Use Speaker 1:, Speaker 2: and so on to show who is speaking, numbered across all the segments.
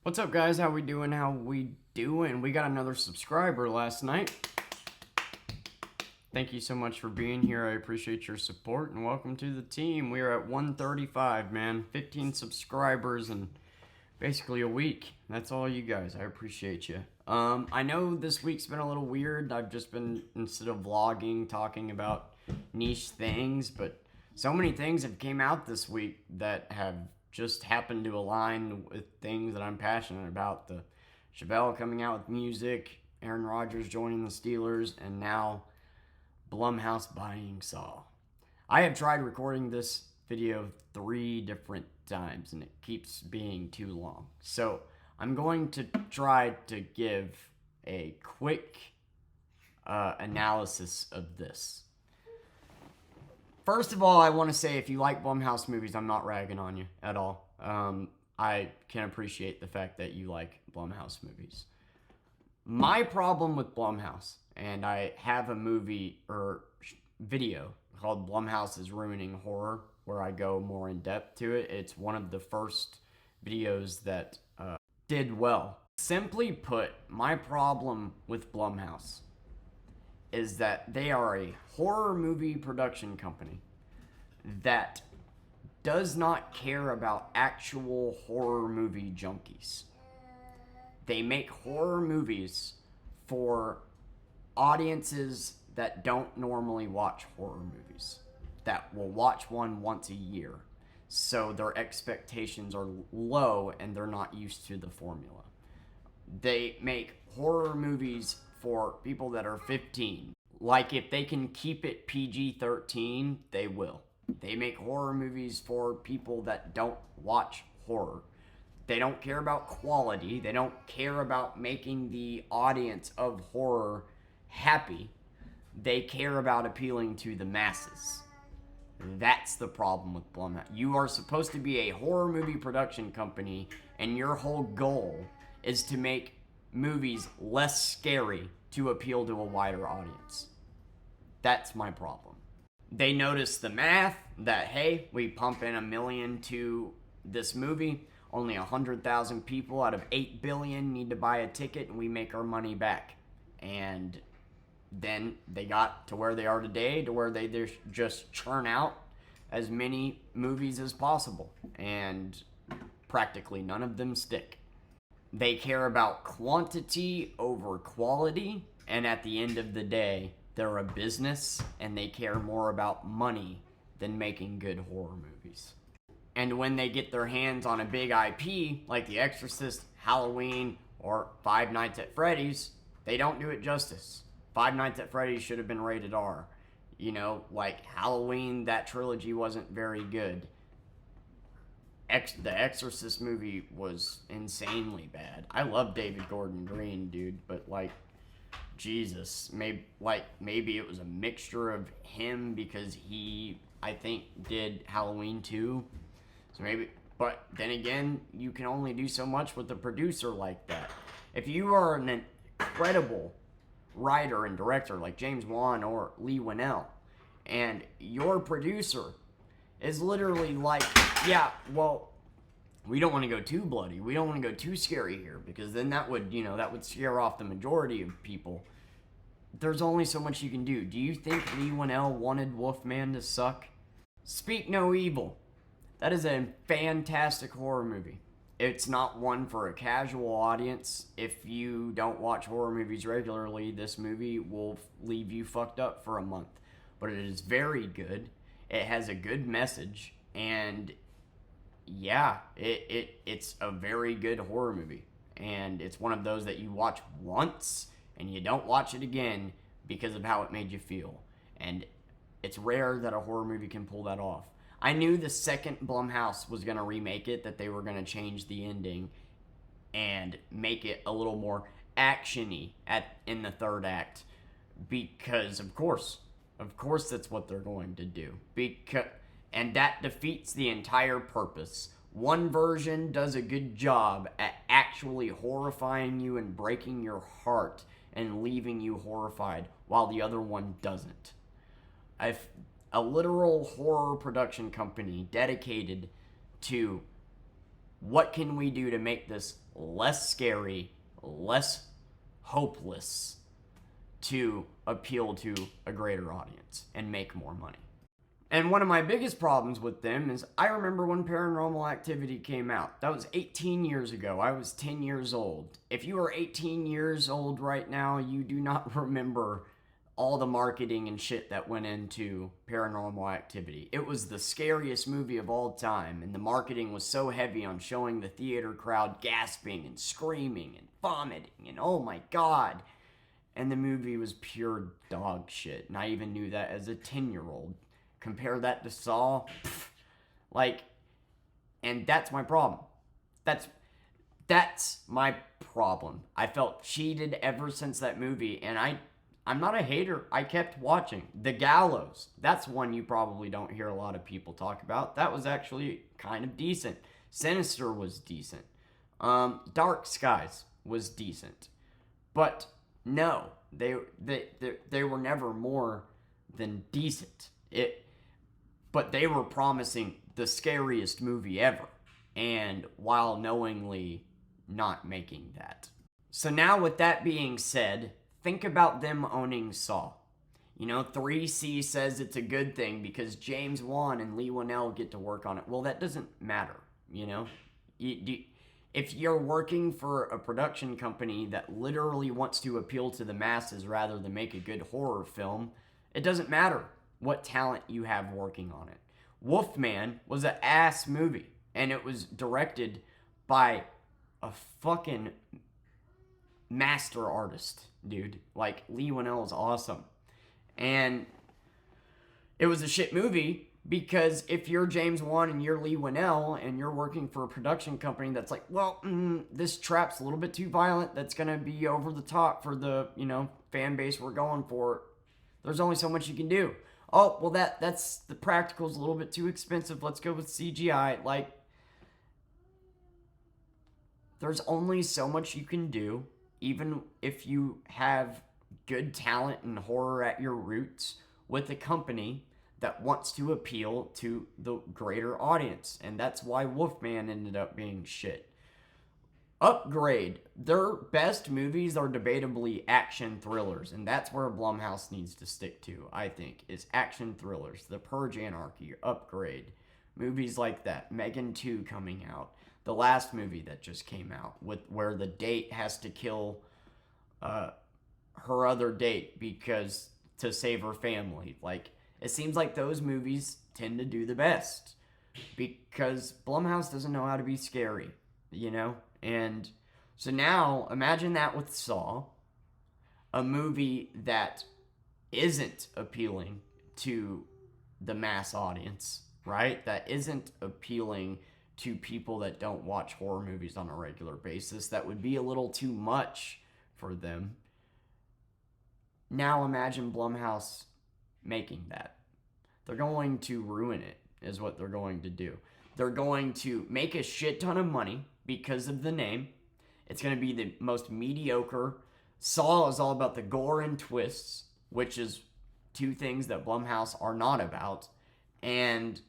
Speaker 1: What's up, guys? How we doing? We got another subscriber last night. Thank you so much for being here. I appreciate your support and welcome to the team. We are at 135, man. 15 subscribers in basically a week. That's all you guys. I appreciate you. I know this week's been a little weird. I've just been, instead of vlogging, talking about niche things, but so many things have came out this week that have just happened to align with things that I'm passionate about. The Chevelle coming out with music, Aaron Rodgers joining the Steelers, and now Blumhouse buying Saw. I have tried recording this video 3 different times and it keeps being too long. So I'm going to try to give a quick analysis of this. First of all, I want to say if you like Blumhouse movies, I'm not ragging on you at all. I can appreciate the fact that you like Blumhouse movies. My problem with Blumhouse, and I have a movie or video called Blumhouse is Ruining Horror, where I go more in depth to it. It's one of the first videos that did well. Simply put, my problem with Blumhouse is that they are a horror movie production company that does not care about actual horror movie junkies. They make horror movies for audiences that don't normally watch horror movies, that will watch one once a year. So their expectations are low and they're not used to the formula. They make horror movies for people that are 15. Like, if they can keep it PG-13, they will. They make horror movies for people that don't watch horror. They don't care about quality. They don't care about making the audience of horror happy. They care about appealing to the masses. That's the problem with Blumhouse. You are supposed to be a horror movie production company, and your whole goal is to make movies less scary to appeal to a wider audience. That's my problem. They notice the math that, hey, we pump in $1 million to this movie. Only 100,000 people out of 8 billion need to buy a ticket, and we make our money back. And then they got to where they are today, to where they just churn out as many movies as possible. And practically none of them stick. They care about quantity over quality, and at the end of the day, they're a business, and they care more about money than making good horror movies. And when they get their hands on a big IP, like The Exorcist, Halloween, or Five Nights at Freddy's, they don't do it justice. Five Nights at Freddy's should have been rated R. You know, like Halloween, that trilogy wasn't very good. The Exorcist movie was insanely bad. I love David Gordon Green, dude, but like, Jesus, maybe it was a mixture of him because he, I think, did Halloween 2. So maybe, but then again, you can only do so much with a producer like that. If you are an incredible writer and director like James Wan or Lee Winnell, and your producer is literally like, yeah, well, we don't want to go too bloody. We don't want to go too scary here, because then that would scare off the majority of people. There's only so much you can do. Do you think Lee Winnell wanted Wolfman to suck? Speak No Evil. That is a fantastic horror movie. It's not one for a casual audience. If you don't watch horror movies regularly, this movie will leave you fucked up for a month. But it is very good. It has a good message, and yeah, it's a very good horror movie. And it's one of those that you watch once and you don't watch it again because of how it made you feel. And it's rare that a horror movie can pull that off. I knew the second Blumhouse was going to remake it, that they were going to change the ending and make it a little more action-y in the third act, because of course that's what they're going to do. And that defeats the entire purpose. One version does a good job at actually horrifying you and breaking your heart and leaving you horrified, while the other one doesn't. A literal horror production company dedicated to what can we do to make this less scary, less hopeless to appeal to a greater audience and make more money. And one of my biggest problems with them is I remember when Paranormal Activity came out. That was 18 years ago. I was 10 years old. If you are 18 years old right now, you do not remember all the marketing and shit that went into Paranormal Activity. It was the scariest movie of all time, and the marketing was so heavy on showing the theater crowd gasping and screaming and vomiting, and oh my god. And the movie was pure dog shit, and I even knew that as a 10-year-old. Compare that to Saw, and that's my problem. That's my problem. I felt cheated ever since that movie, and I'm not a hater. I kept watching. The Gallows, that's one you probably don't hear a lot of people talk about. That was actually kind of decent. Sinister was decent. Dark Skies was decent. But no, they were never more than decent. But they were promising the scariest movie ever, and while knowingly not making that. So now with that being said, think about them owning Saw. 3C says it's a good thing because James Wan and Lee Whannell get to work on it. Well, that doesn't matter, If you're working for a production company that literally wants to appeal to the masses rather than make a good horror film, it doesn't matter what talent you have working on it. Wolfman was an ass movie, and it was directed by a fucking master artist, dude. Like, Lee Whannell is awesome. And it was a shit movie because if you're James Wan and you're Lee Whannell and you're working for a production company that's like, well, this trap's a little bit too violent, that's going to be over the top for the, fan base we're going for, there's only so much you can do. Oh, well, that's the practical's a little bit too expensive. Let's go with CGI. Like, there's only so much you can do, even if you have good talent and horror at your roots, with a company that wants to appeal to the greater audience. And that's why Wolfman ended up being shit. Upgrade. Their best movies are debatably action thrillers, and that's where Blumhouse needs to stick to, I think, is action thrillers. The Purge, Anarchy, Upgrade, movies like that. Megan 2 coming out. The last movie that just came out, where the date has to kill her other date because to save her family. Like, it seems like those movies tend to do the best because Blumhouse doesn't know how to be scary, And so now, imagine that with Saw, a movie that isn't appealing to the mass audience, right? That isn't appealing to people that don't watch horror movies on a regular basis. That would be a little too much for them. Now imagine Blumhouse making that. They're going to ruin it, is what they're going to do. They're going to make a shit ton of money because of the name. It's going to be the most mediocre. Saw is all about the gore and twists, which is two things that Blumhouse are not about. And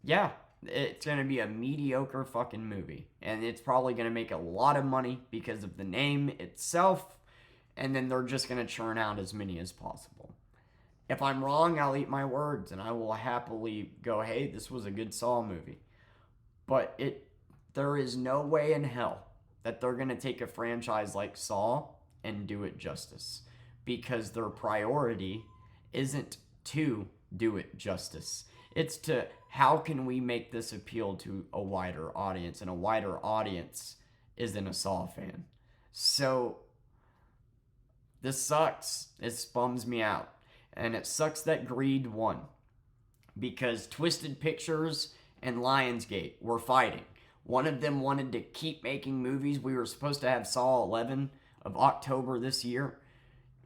Speaker 1: yeah, it's going to be a mediocre fucking movie. And it's probably going to make a lot of money because of the name itself. And then they're just going to churn out as many as possible. If I'm wrong, I'll eat my words and I will happily go, hey, this was a good Saw movie. But there is no way in hell that they're going to take a franchise like Saw and do it justice. Because their priority isn't to do it justice. It's to, how can we make this appeal to a wider audience? And a wider audience isn't a Saw fan. So, this sucks. It bums me out. And it sucks that Greed won. Because Twisted Pictures and Lionsgate were fighting. One of them wanted to keep making movies. We were supposed to have Saw 11 of October this year.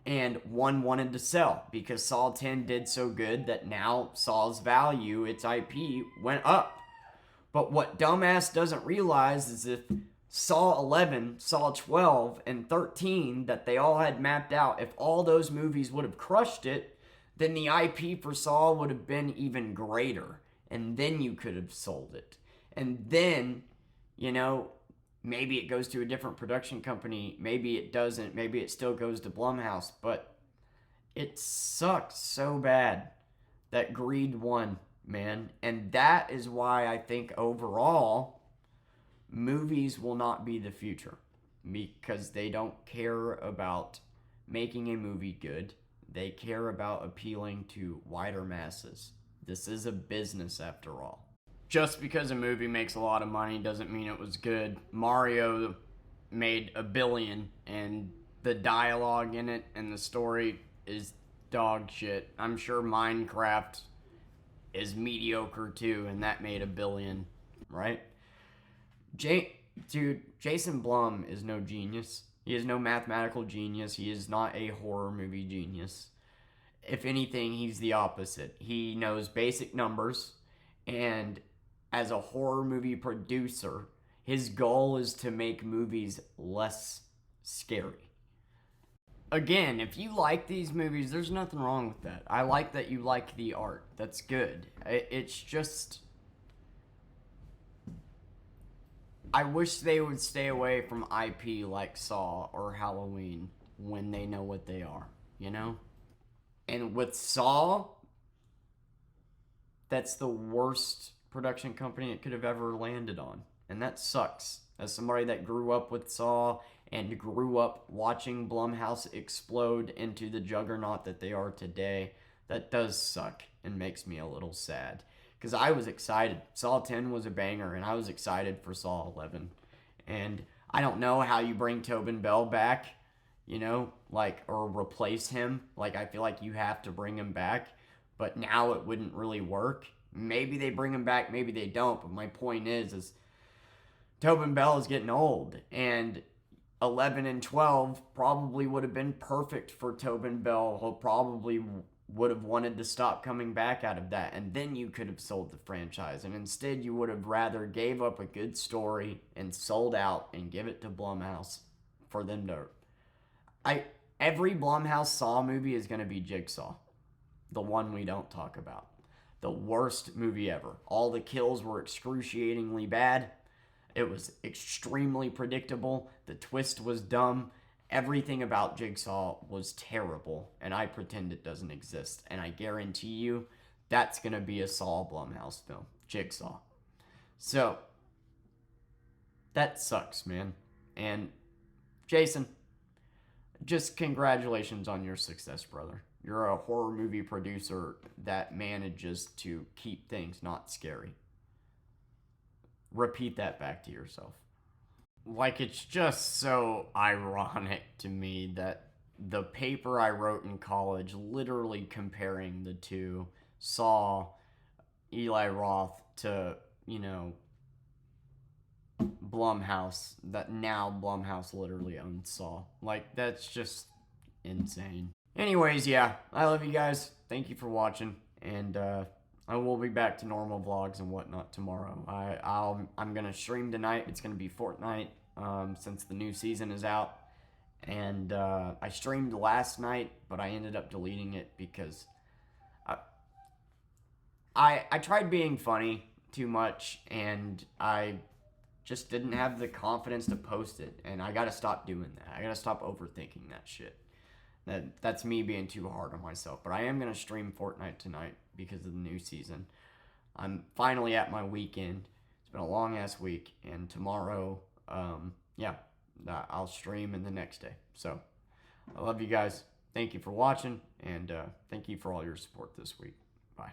Speaker 1: And one wanted to sell because Saw 10 did so good that now Saw's value, its IP, went up. But what dumbass doesn't realize is if Saw 11, Saw 12, and 13 that they all had mapped out, if all those movies would have crushed it, then the IP for Saw would have been even greater. And then you could have sold it. And then, Maybe it goes to a different production company. Maybe it doesn't. Maybe it still goes to Blumhouse. But it sucks so bad that greed won, man. And that is why I think overall, movies will not be the future. Because they don't care about making a movie good. They care about appealing to wider masses. This is a business after all. Just because a movie makes a lot of money doesn't mean it was good. Mario made $1 billion, and the dialogue in it and the story is dog shit. I'm sure Minecraft is mediocre too, and that made $1 billion, right? Dude, Jason Blum is no genius. He is no mathematical genius. He is not a horror movie genius. If anything, he's the opposite. He knows basic numbers, and as a horror movie producer, his goal is to make movies less scary. Again, if you like these movies, there's nothing wrong with that. I like that you like the art. That's good. It's just, I wish they would stay away from IP like Saw or Halloween when they know what they are, you know? And with Saw, that's the worst production company it could have ever landed on. And that sucks. As somebody that grew up with Saw and grew up watching Blumhouse explode into the juggernaut that they are today, that does suck and makes me a little sad. Because I was excited. Saw 10 was a banger, and I was excited for Saw 11. And I don't know how you bring Tobin Bell back, you know, like, or replace him. Like, I feel like you have to bring him back. But now it wouldn't really work. Maybe they bring him back, maybe they don't. But my point is Tobin Bell is getting old. And 11 and 12 probably would have been perfect for Tobin Bell. He'll probably would have wanted to stop coming back out of that, and then you could have sold the franchise. And instead, you would have rather gave up a good story and sold out and give it to Blumhouse for them to. Every Blumhouse Saw movie is going to be Jigsaw, the one we don't talk about. The worst movie ever. All the kills were excruciatingly bad. It was extremely predictable. The twist was dumb. Everything about Jigsaw was terrible, and I pretend it doesn't exist. And I guarantee you, that's going to be a Saw Blumhouse film. Jigsaw. So, that sucks, man. And, Jason, just congratulations on your success, brother. You're a horror movie producer that manages to keep things not scary. Repeat that back to yourself. Like, it's just so ironic to me that the paper I wrote in college, literally comparing the two, Saw, Eli Roth to, you know, Blumhouse, that now Blumhouse literally owns Saw. Like, that's just insane. Anyways, yeah, I love you guys. Thank you for watching, and I will be back to normal vlogs and whatnot tomorrow. I'm gonna stream tonight. It's gonna be Fortnite since the new season is out, and I streamed last night, but I ended up deleting it because I tried being funny too much, and I just didn't have the confidence to post it, and I gotta stop doing that. I gotta stop overthinking that shit. That's me being too hard on myself. But I am going to stream Fortnite tonight because of the new season. I'm finally at my weekend. It's been a long-ass week. And tomorrow, I'll stream in the next day. So, I love you guys. Thank you for watching. And thank you for all your support this week. Bye.